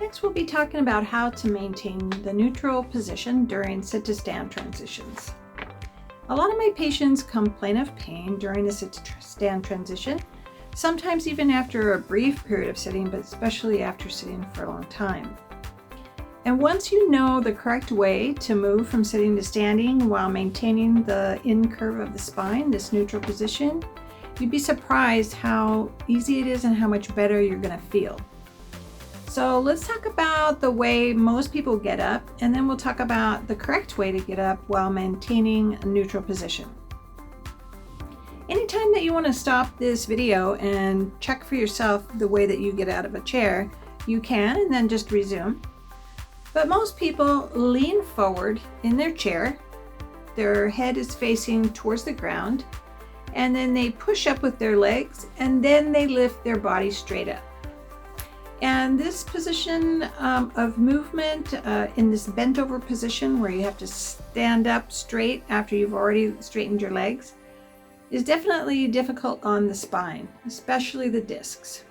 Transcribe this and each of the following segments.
Next, we'll be talking about how to maintain the neutral position during sit to stand transitions. A lot of my patients complain of pain during the sit to stand transition, sometimes even after a brief period of sitting, but especially after sitting for a long time. And once you know the correct way to move from sitting to standing while maintaining the in curve of the spine, this neutral position, you'd be surprised how easy it is and how much better you're going to feel. So let's talk about the way most people get up, and then we'll talk about the correct way to get up while maintaining a neutral position. Anytime that you want to stop this video and check for yourself the way that you get out of a chair, you can, and then just resume. But most people lean forward in their chair, their head is facing towards the ground, and then they push up with their legs, and then they lift their body straight up. And this position of movement in this bent over position where you have to stand up straight after you've already straightened your legs is definitely difficult on the spine, especially the discs.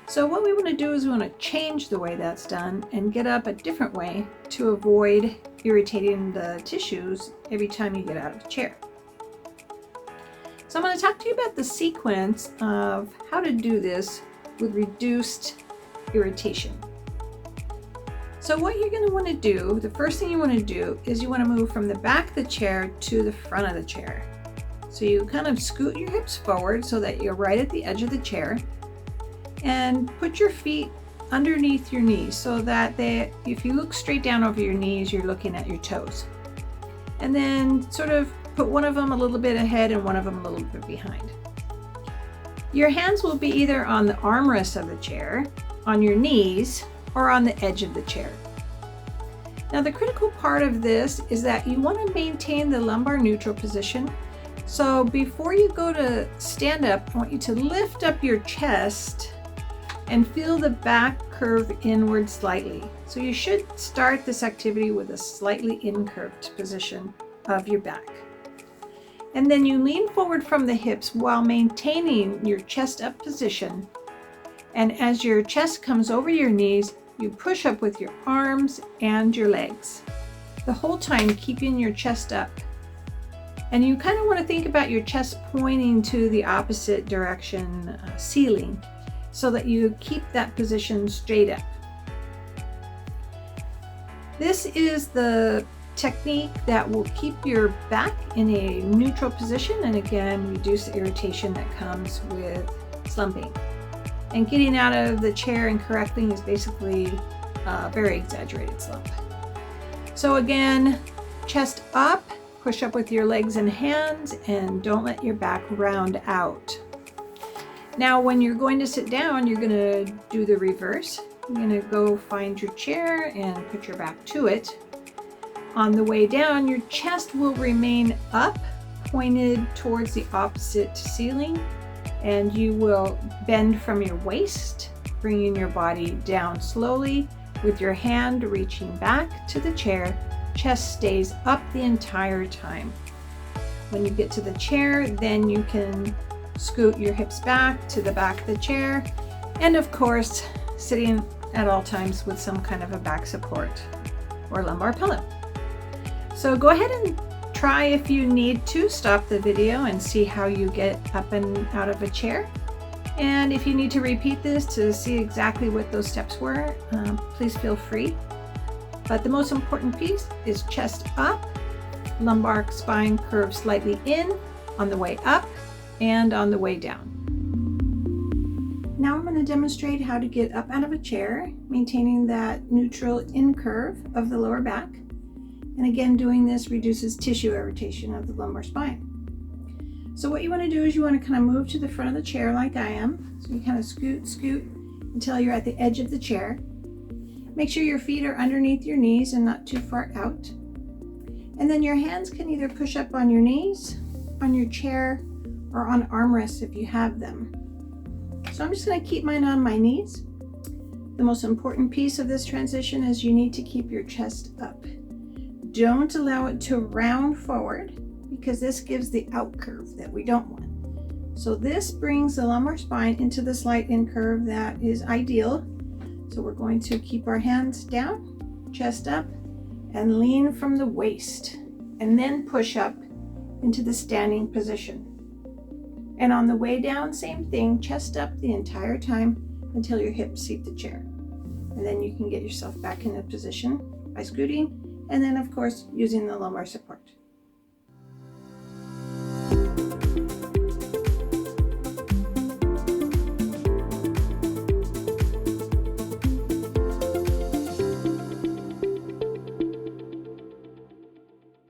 So what we want to do is we want to change the way that's done and get up a different way to avoid irritating the tissues every time you get out of the chair. So I'm going to talk to you about the sequence of how to do this with reduced irritation. So what you're going to want to do, the first thing you want to do is you want to move from the back of the chair to the front of the chair. So you kind of scoot your hips forward so that you're right at the edge of the chair, and put your feet underneath your knees so that if you look straight down over your knees, you're looking at your toes. And then sort of put one of them a little bit ahead and one of them a little bit behind. Your hands will be either on the armrests of the chair, on your knees, or on the edge of the chair. Now the critical part of this is that you want to maintain the lumbar neutral position. So before you go to stand up, I want you to lift up your chest and feel the back curve inward slightly. So you should start this activity with a slightly incurved position of your back. And then you lean forward from the hips while maintaining your chest up position. And as your chest comes over your knees, you push up with your arms and your legs, the whole time keeping your chest up. And you kind of want to think about your chest pointing to the opposite direction ceiling so that you keep that position straight up. This is the technique that will keep your back in a neutral position and again reduce the irritation that comes with slumping. And getting out of the chair incorrectly is basically a very exaggerated slump. So again, chest up, push up with your legs and hands, and don't let your back round out. Now when you're going to sit down, you're going to do the reverse. You're going to go find your chair and put your back to it. On the way down, your chest will remain up, pointed towards the opposite ceiling, and you will bend from your waist, bringing your body down slowly with your hand reaching back to the chair. Chest stays up the entire time. When you get to the chair, then you can scoot your hips back to the back of the chair, and of course, sitting at all times with some kind of a back support or lumbar pillow. So go ahead and try if you need to stop the video and see how you get up and out of a chair. And if you need to repeat this to see exactly what those steps were, please feel free. But the most important piece is chest up, lumbar spine curve slightly in on the way up and on the way down. Now I'm going to demonstrate how to get up out of a chair, maintaining that neutral in curve of the lower back. And again, doing this reduces tissue irritation of the lumbar spine. So what you want to do is you want to kind of move to the front of the chair like I am. So you kind of scoot until you're at the edge of the chair. Make sure your feet are underneath your knees and not too far out. And then your hands can either push up on your knees, on your chair, or on armrests if you have them. So I'm just going to keep mine on my knees. The most important piece of this transition is you need to keep your chest up. Don't allow it to round forward because this gives the out curve that we don't want. So this brings the lumbar spine into the slight in curve that is ideal. So So we're going to keep our hands down, chest up, and lean from the waist, and then push up into the standing position. And on the way down, same thing, chest up the entire time until your hips seat the chair. And then you can get yourself back in a position by scooting, and then of course using the lumbar support.